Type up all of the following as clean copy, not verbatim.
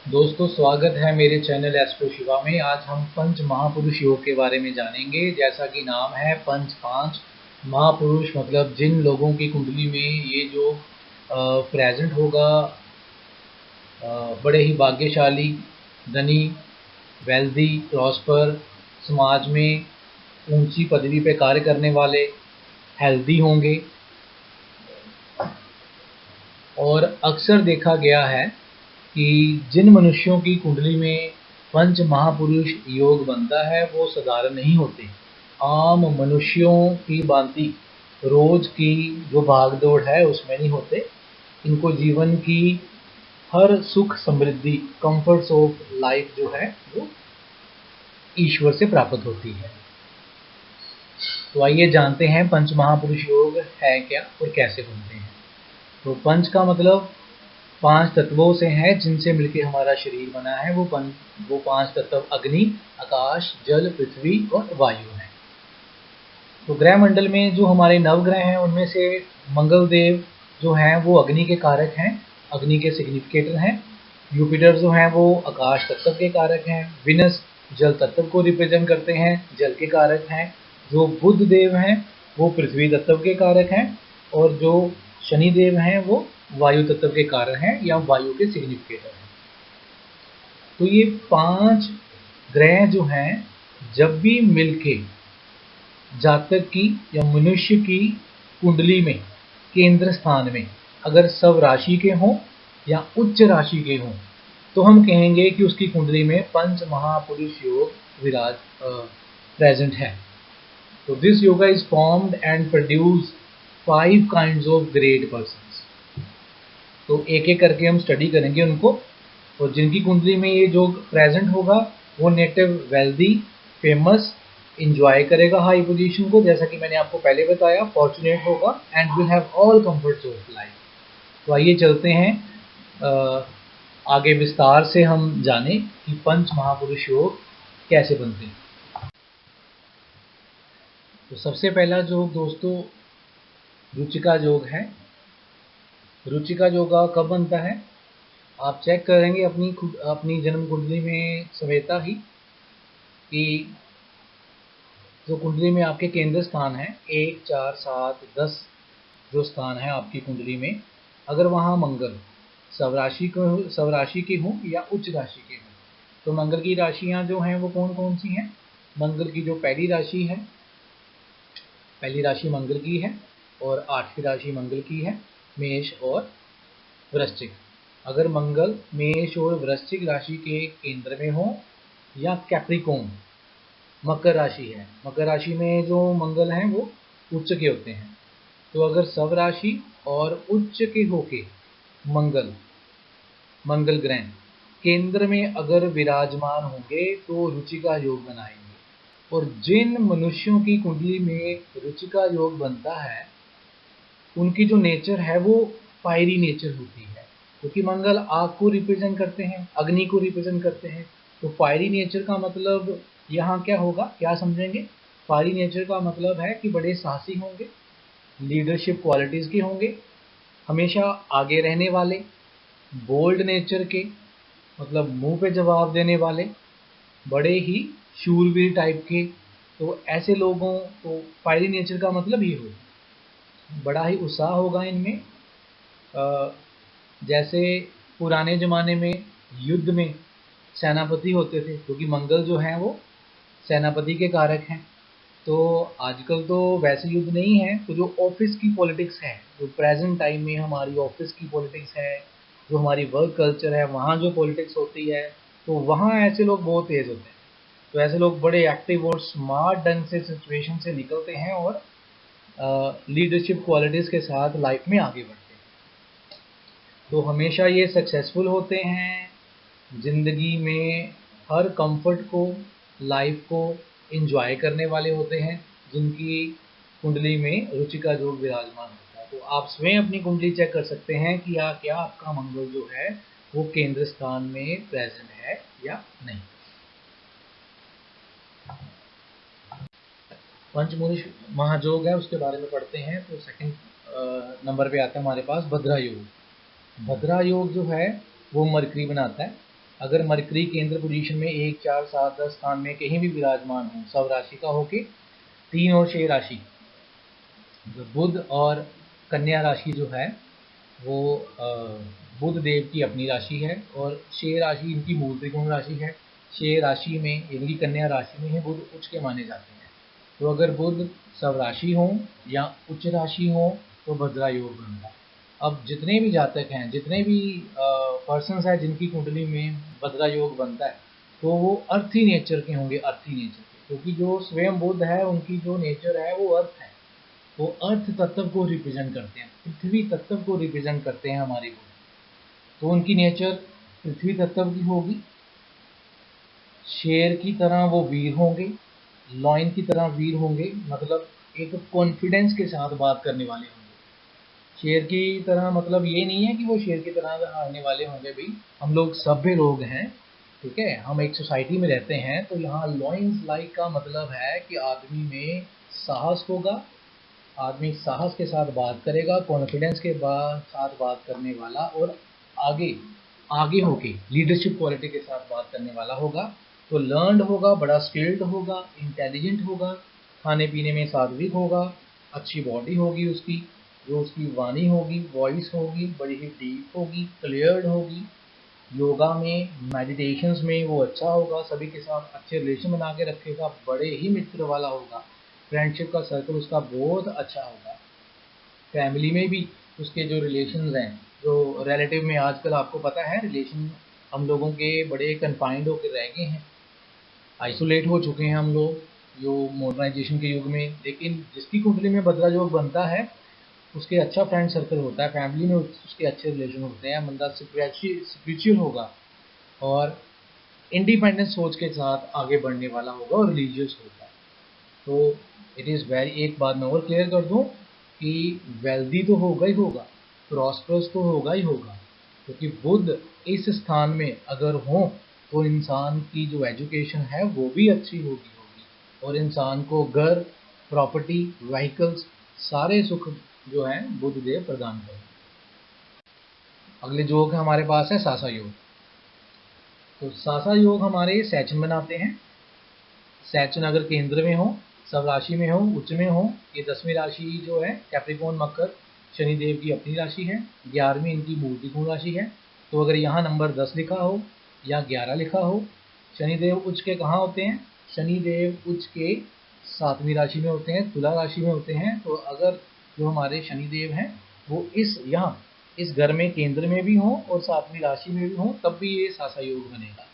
दोस्तों, स्वागत है मेरे चैनल एस्ट्रो शिवा में। आज हम पंच महापुरुष योग के बारे में जानेंगे। जैसा कि नाम है पंच, पांच महापुरुष, मतलब जिन लोगों की कुंडली में ये जो प्रेजेंट होगा, बड़े ही भाग्यशाली, धनी, वेल्दी, प्रॉस्पर, समाज में ऊंची पदवी पे कार्य करने वाले, हेल्दी होंगे। और अक्सर देखा गया है कि जिन मनुष्यों की कुंडली में पंच महापुरुष योग बनता है वो साधारण नहीं होते। आम मनुष्यों की भांति रोज की जो भाग दौड़ है उसमें नहीं होते। इनको जीवन की हर सुख समृद्धि, कंफर्ट्स ऑफ लाइफ जो है वो ईश्वर से प्राप्त होती है। तो आइए जानते हैं पंच महापुरुष योग है क्या और कैसे बनते हैं। तो पंच का मतलब पांच तत्वों से है जिनसे मिलकर हमारा शरीर बना है। वो पांच तत्व अग्नि, आकाश, जल, पृथ्वी और वायु है। तो ग्रह मंडल में जो हमारे नवग्रह हैं उनमें से मंगल देव जो हैं वो अग्नि के कारक हैं, अग्नि के सिग्निफिकेटर हैं। जुपिटर जो हैं वो आकाश तत्व के कारक हैं। विनस जल तत्व को रिप्रेजेंट करते हैं, जल के कारक हैं। जो बुध देव हैं वो पृथ्वी तत्व के कारक हैं। और जो शनि देव हैं वो वायु तत्व के कारक हैं या वायु के सिग्निफिकेटर हैं। तो ये पांच ग्रह जो हैं जब भी मिलके जातक की या मनुष्य की कुंडली में केंद्र स्थान में अगर सब राशि के हों या उच्च राशि के हों तो हम कहेंगे कि उसकी कुंडली में पंच महापुरुष योग विराज प्रेजेंट है। तो this yoga is formed and produce 5 kinds of great persons. तो एक एक करके हम स्टडी करेंगे उनको। और जिनकी कुंडली में ये योग प्रेजेंट होगा वो नेटिव वेल्दी, फेमस, इंजॉय करेगा हाई पोजीशन को, जैसा कि मैंने आपको पहले बताया, फॉर्चुनेट होगा and will have all comforts of life. तो आइए चलते हैं आगे विस्तार से हम जाने कि पंच महापुरुष योग कैसे बनते हैं। तो सबसे पहला योग दोस्तों रुचिका योग है। रुचिका योग कब बनता है? आप चेक करेंगे अपनी जन्म कुंडली में सवेता ही कि जो कुंडली में आपके केंद्र स्थान है 1, 4, 7, 10 जो स्थान है आपकी कुंडली में, अगर वहाँ मंगल स्वराशि के हों या उच्च राशि के हों, तो मंगल की राशियाँ जो हैं वो कौन कौन सी हैं? मंगल की जो पहली राशि है, पहली राशि मंगल की है और 8वीं राशि मंगल की है, मेष और वृश्चिक। अगर मंगल मेष और वृश्चिक राशि के केंद्र में हो या कैप्रिकॉर्न मकर राशि है, मकर राशि में जो मंगल हैं वो उच्च के होते हैं। तो अगर सब राशि और उच्च के होके मंगल ग्रह केंद्र में अगर विराजमान होंगे तो रुचिका योग बनाएंगे। और जिन मनुष्यों की कुंडली में रुचिका योग बनता है उनकी जो नेचर है वो फायरी नेचर होती है, क्योंकि मंगल आग को रिप्रेजेंट करते हैं, अग्नि को रिप्रेजेंट करते हैं। तो फायरी नेचर का मतलब यहाँ क्या होगा, क्या समझेंगे? फायरी नेचर का मतलब है कि बड़े साहसी होंगे, लीडरशिप क्वालिटीज़ के होंगे, हमेशा आगे रहने वाले, बोल्ड नेचर के, मतलब मुंह पे जवाब देने वाले, बड़े ही शूरवीर टाइप के। तो ऐसे लोगों को फायरी नेचर का मतलब ये होगा, बड़ा ही उत्साह होगा इनमें। जैसे पुराने ज़माने में युद्ध में सेनापति होते थे, क्योंकि मंगल जो हैं वो सेनापति के कारक हैं। तो आजकल तो वैसे युद्ध नहीं है, तो जो ऑफिस की पॉलिटिक्स है, जो प्रेजेंट टाइम में हमारी ऑफिस की पॉलिटिक्स है, जो हमारी वर्क कल्चर है, वहाँ जो पॉलिटिक्स होती है, तो वहाँ ऐसे लोग बहुत तेज़ होते हैं। तो ऐसे लोग बड़े एक्टिव और स्मार्ट ढंग से सिचुएशन से निकलते हैं और लीडरशिप क्वालिटीज़ के साथ लाइफ में आगे बढ़ते हैं। तो हमेशा ये सक्सेसफुल होते हैं, ज़िंदगी में हर कंफर्ट को, लाइफ को एंजॉय करने वाले होते हैं जिनकी कुंडली में रुचिका योग विराजमान होता है। तो आप स्वयं अपनी कुंडली चेक कर सकते हैं कि क्या आपका मंगल जो है वो केंद्र स्थान में प्रेजेंट है या नहीं। पंचमुनि महायोग है उसके बारे में पढ़ते हैं। तो सेकंड नंबर पे आता है हमारे पास भद्रा योग। भद्रा योग जो है वो मरकरी बनाता है। अगर मरकरी केंद्र पोजीशन में 1, 4, 7, 10 स्थान में कहीं भी विराजमान हो सब राशि का होके 3 और 6 राशि, बुध और कन्या राशि जो है वो बुध देव की अपनी राशि है और 6 राशि इनकी मूल त्रिकोण राशि है। 6 राशि में यदि कन्या राशि में है बुध उच्च के माने जाते हैं। तो अगर बुध सब राशि हो या उच्च राशि हो तो भद्रा योग बनता है। अब जितने भी जातक हैं, जितने भी पर्सन्स हैं जिनकी कुंडली में भद्रा योग बनता है तो वो अर्थी नेचर के होंगे, अर्थी नेचर के, क्योंकि जो स्वयं बुध है उनकी जो नेचर है वो अर्थ है, वो अर्थ तत्व को रिप्रेजेंट करते हैं, पृथ्वी तत्व को रिप्रेजेंट करते हैं हमारे बुध। तो उनकी नेचर पृथ्वी तत्व की होगी। शेर की तरह वो वीर होंगे, लॉयन की तरह वीर होंगे, मतलब एक कॉन्फिडेंस के साथ बात करने वाले होंगे। शेर की तरह मतलब ये नहीं है कि वो शेर की तरह हारने वाले होंगे। भाई हम लोग सभ्य लोग हैं, ठीक है, हम एक सोसाइटी में रहते हैं, तो यहाँ लॉयंस लाइक का मतलब है कि आदमी में साहस होगा, आदमी साहस के साथ बात करेगा, कॉन्फिडेंस के साथ बात करने वाला और आगे आगे होके लीडरशिप क्वालिटी के साथ बात करने वाला होगा। तो लर्नड होगा, बड़ा स्किल्ड होगा, इंटेलिजेंट होगा, खाने पीने में सात्विक होगा, अच्छी बॉडी होगी उसकी, जो उसकी वाणी होगी, वॉइस होगी, बड़ी ही डीप होगी, क्लियर्ड होगी। योगा में, मेडिटेशंस में वो अच्छा होगा, सभी के साथ अच्छे रिलेशन बना के रखेगा, बड़े ही मित्र वाला होगा, फ्रेंडशिप का सर्कल उसका बहुत अच्छा होगा। फैमिली में भी उसके जो रिलेशंस हैं, जो रिलेटिव में आजकल आपको पता है रिलेशन हम लोगों के बड़े कन्फाइंड होकर रह गए हैं, आइसोलेट हो चुके हैं हम लोग जो मॉडर्नाइजेशन के युग में। लेकिन जिसकी कुंडली में भद्रा योग बनता है उसके अच्छा फ्रेंड सर्कल होता है, फैमिली में उसके अच्छे रिलेशन होते हैं, बंदा स्पिरिचुअल होगा और इंडिपेंडेंट सोच के साथ आगे बढ़ने वाला होगा और रिलीजियस होगा। तो इट इज़ वेरी, एक बात मैं और क्लियर कर दूं कि वेल्दी तो होगा ही होगा, प्रॉस्परस तो होगा ही होगा, क्योंकि बुध इस स्थान में अगर हो तो इंसान की जो एजुकेशन है वो भी अच्छी होगी और इंसान को घर, प्रॉपर्टी, व्हीकल्स, सारे सुख जो हैं बुध देव प्रदान करेंगे। अगले योग हमारे पास है सासा योग। तो सासा योग हमारे सैचन बनाते हैं। सैचन अगर केंद्र में हो, सब राशि में हो, उच्च में हो, ये 10वीं राशि जो है कैप्रिकॉर्न मकर शनिदेव की अपनी राशि है, 11वीं इनकी मूल त्रिकोण राशि है। तो अगर यहाँ नंबर 10 लिखा हो या 11 लिखा हो, शनिदेव उच्च के कहाँ होते हैं? शनिदेव उच्च के 7वीं राशि में होते हैं, तुला राशि में होते हैं। तो अगर जो हमारे शनिदेव हैं वो यहाँ इस घर में केंद्र में भी हो और 7वीं राशि में भी हो, तब भी ये सासा योग बनेगा।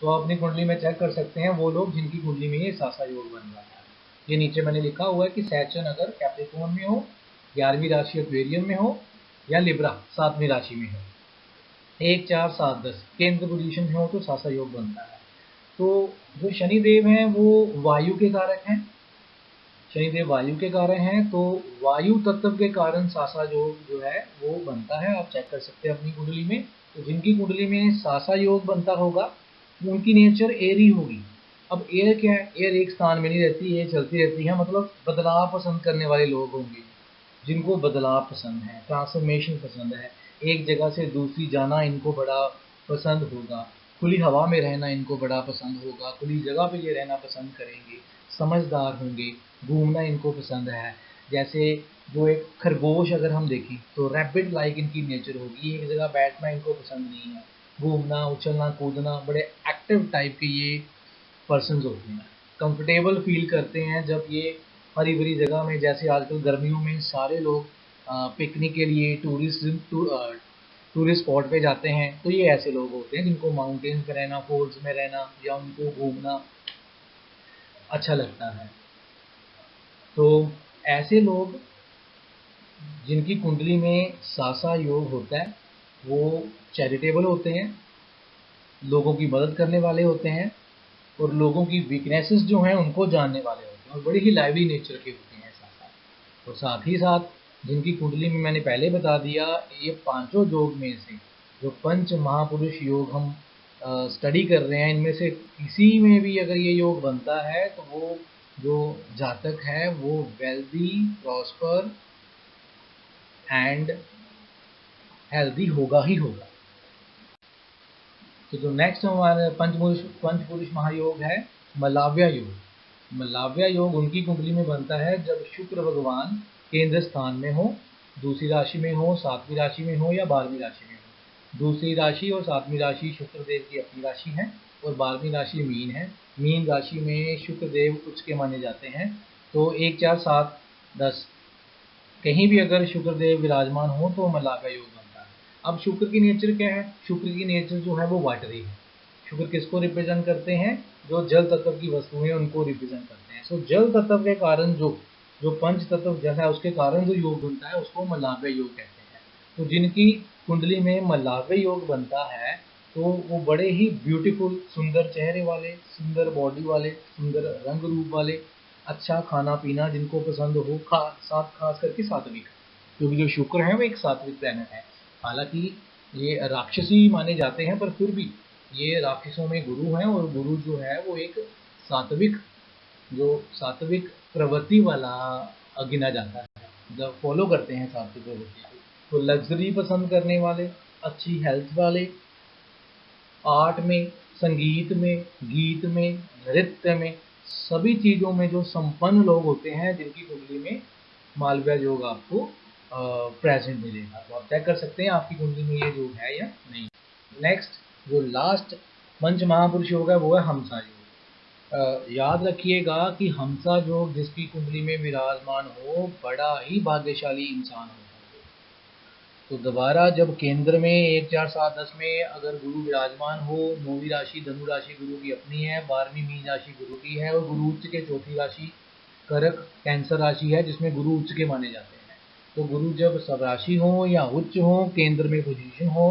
तो आप अपनी कुंडली में चेक कर सकते हैं वो लोग जिनकी कुंडली में ये सासा योग बन रहा है। ये नीचे मैंने लिखा हुआ है कि सैचन अगर कैप्रिकॉर्न में हो, 11वीं राशि एक्वेरियम में हो या लिब्रा 7वीं राशि में हो, 1, 4, 7, 10 केंद्र पोजीशन में हो तो सासा योग बनता है। तो जो शनिदेव हैं वो वायु के कारक हैं, शनिदेव वायु के कारण हैं, तो वायु तत्व के कारण सासा योग जो है वो बनता है। आप चेक कर सकते हैं अपनी कुंडली में। तो जिनकी कुंडली में सासा योग बनता होगा उनकी नेचर एयर होगी। अब एयर क्या है? एयर एक स्थान में नहीं रहती, ये चलती रहती है, मतलब बदलाव पसंद करने वाले लोग होंगे, जिनको बदलाव पसंद है, ट्रांसफॉर्मेशन पसंद है, एक जगह से दूसरी जाना इनको बड़ा पसंद होगा, खुली हवा में रहना इनको बड़ा पसंद होगा, खुली जगह पे ये रहना पसंद करेंगे, समझदार होंगे, घूमना इनको पसंद है। जैसे जो एक खरगोश अगर हम देखें तो रैबिट लाइक इनकी नेचर होगी, एक जगह बैठना इनको पसंद नहीं है, घूमना, उछलना कूदना, बड़े एक्टिव टाइप के ये पर्सन्स होते हैं। कंफर्टेबल फील करते हैं जब ये हरी भरी जगह में, जैसे आजकल गर्मियों में सारे लोग पिकनिक के लिए टूरिस्ट स्पॉट पे जाते हैं, तो ये ऐसे लोग होते हैं जिनको माउंटेन्स में रहना, फॉल्स में रहना या उनको घूमना अच्छा लगता है। तो ऐसे लोग जिनकी कुंडली में सासा योग होता है वो चैरिटेबल होते हैं, लोगों की मदद करने वाले होते हैं और लोगों की वीकनेसेस जो हैं उनको जानने वाले होते हैं और बड़ी ही लाइवली नेचर के होते हैं साथ। और साथ ही साथ जिनकी कुंडली में मैंने पहले बता दिया, ये पांचों योग में से जो पंच महापुरुष योग हम स्टडी कर रहे हैं, इनमें से किसी में भी अगर ये योग बनता है तो वो जो जातक है वो वेल्दी, प्रॉस्पर एंड हेल्दी होगा ही होगा। तो जो नेक्स्ट हमारे पंच पुरुष महायोग है मलाव्या योग। मलाव्या योग उनकी कुंडली में बनता है जब शुक्र भगवान केंद्र स्थान में हो, दूसरी राशि में हो, सातवीं राशि में हो या 12वीं राशि में हो। दूसरी राशि और सातवीं राशि शुक्र देव की अपनी राशि है और 12वीं राशि मीन है। मीन राशि में शुक्र देव उच्च के माने जाते हैं। तो 1, 4, 7, 10 कहीं भी अगर शुक्र देव विराजमान हो तो मलाव्या योग बनता है। अब शुक्र की नेचर क्या है? शुक्र की नेचर जो है वो वाटरी है। शुक्र किसको रिप्रेजेंट करते हैं? जो जल तत्व की वस्तुएं उनको रिप्रेजेंट करते हैं। सो जल तत्व के कारण जो जो पंच तत्व जल है उसके कारण जो योग बनता है उसको मलाव्य योग कहते हैं। तो जिनकी कुंडली में मलाव्य योग बनता है तो वो बड़े ही ब्यूटीफुल, सुंदर चेहरे वाले, सुंदर बॉडी वाले, सुंदर रंग रूप वाले, अच्छा खाना पीना जिनको पसंद हो, खास करके सात्विक, क्योंकि जो शुक्र है वो एक सात्विक प्लैनेट है। हालांकि ये राक्षसी माने जाते हैं पर फिर भी ये राक्षसों में गुरु हैं और गुरु जो है वो एक सात्विक, जो सात्विक प्रवृत्ति वाला गिना जाता है, जब फॉलो करते हैं सात्विक प्रवृत्ति को। तो लग्जरी पसंद करने वाले, अच्छी हेल्थ वाले, आर्ट में, संगीत में, गीत में, नृत्य में, सभी चीज़ों में जो संपन्न लोग होते हैं जिनकी कुंडली में मालव्या योग आपको प्रेजेंट मिलेगा। तो आप चेक कर सकते हैं आपकी कुंडली में ये योग है या नहीं। नेक्स्ट जो लास्ट पंच महापुरुष योग है वो है हमसा योग। याद रखिएगा कि हमसा योग जिसकी कुंडली में विराजमान हो बड़ा ही भाग्यशाली इंसान हो। तो दोबारा जब केंद्र में 1, 4, 7, 10 में अगर गुरु विराजमान हो, 9वीं राशि धनु राशि गुरु की अपनी है, 12वीं मीन राशि गुरु की है और गुरु उच्च के चौथी राशि कर्क कैंसर राशि है जिसमें गुरु उच्च के माने जाते हैं। तो गुरु जब सब राशि हो या उच्च हो, केंद्र में पोजीशन हो,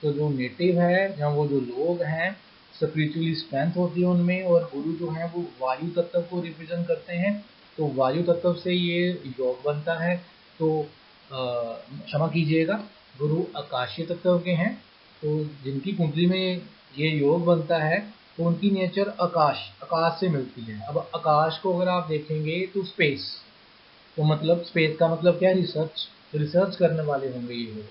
तो जो नेटिव है जहाँ वो जो लोग हैं स्पिरिचुअली स्ट्रेंथ होती है उनमें, और गुरु जो है वो वायु तत्व को रिप्रेजेंट करते हैं। तो वायु तत्व से ये योग बनता है। तो क्षमा कीजिएगा, गुरु आकाशीय तत्व के हैं। तो जिनकी कुंडली में ये योग बनता है तो उनकी नेचर आकाश से मिलती है। अब आकाश को अगर आप देखेंगे तो स्पेस, तो मतलब स्पेस का मतलब क्या है? रिसर्च करने वाले होंगे ये लोग,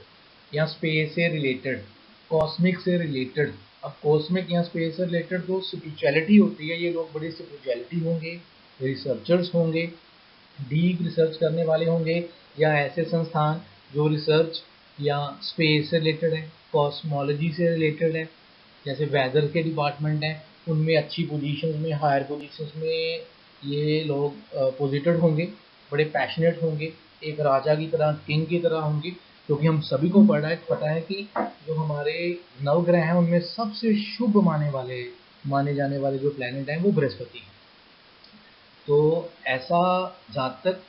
या स्पेस से रिलेटेड, कॉस्मिक से रिलेटेड। अब कॉस्मिक या स्पेस से रिलेटेड जो स्पिरिचुअलिटी होती है, ये लोग बड़े स्पिरिचुअलिटी होंगे, रिसर्चर्स होंगे, डीप रिसर्च करने वाले होंगे, या ऐसे संस्थान जो रिसर्च या स्पेस से रिलेटेड है, कॉस्मोलॉजी से रिलेटेड है, जैसे वेदर के डिपार्टमेंट हैं, उनमें अच्छी पोजीशंस में, हायर पोजीशंस में ये लोग पोजिटेड होंगे, बड़े पैशनेट होंगे, एक राजा की तरह, किंग की तरह होंगे। क्योंकि हम सभी को पता है कि जो हमारे नवग्रह हैं उनमें सबसे शुभ माने जाने वाले जो प्लैनेट हैं वो बृहस्पति हैं। तो ऐसा जातक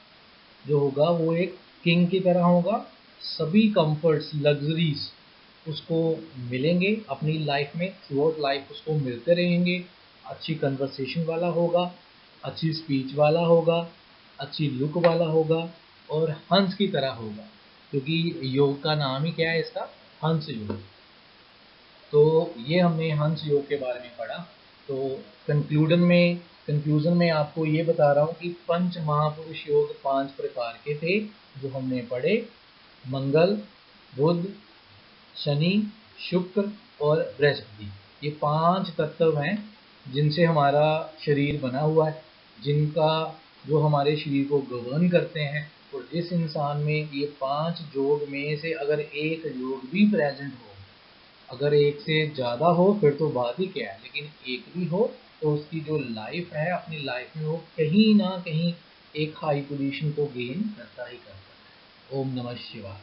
जो होगा वो एक किंग की तरह होगा, सभी कंफर्ट्स, लग्जरीज उसको मिलेंगे अपनी लाइफ में, थ्रू आउट लाइफ उसको मिलते रहेंगे। अच्छी कन्वर्सेशन वाला होगा, अच्छी स्पीच वाला होगा, अच्छी लुक वाला होगा और हंस की तरह होगा, क्योंकि योग का नाम ही क्या है इसका? हंस योग। तो ये हमने हंस योग के बारे में पढ़ा। तो कंक्लूजन में आपको ये बता रहा हूँ कि पंच महापुरुष योग 5 प्रकार के थे जो हमने पढ़े। मंगल, बुध, शनि, शुक्र और बृहस्पति, ये 5 तत्व हैं जिनसे हमारा शरीर बना हुआ है, जिनका जो हमारे शरीर को गवर्न करते हैं। और जिस इंसान में ये 5 योग में से अगर एक योग भी प्रेजेंट हो, अगर एक से ज़्यादा हो फिर तो बात ही क्या है, लेकिन एक भी हो तो उसकी जो लाइफ है, अपनी लाइफ में वो कहीं ना कहीं एक हाई पोजीशन को गेन करता ही करता है। ओम नमः शिवाय।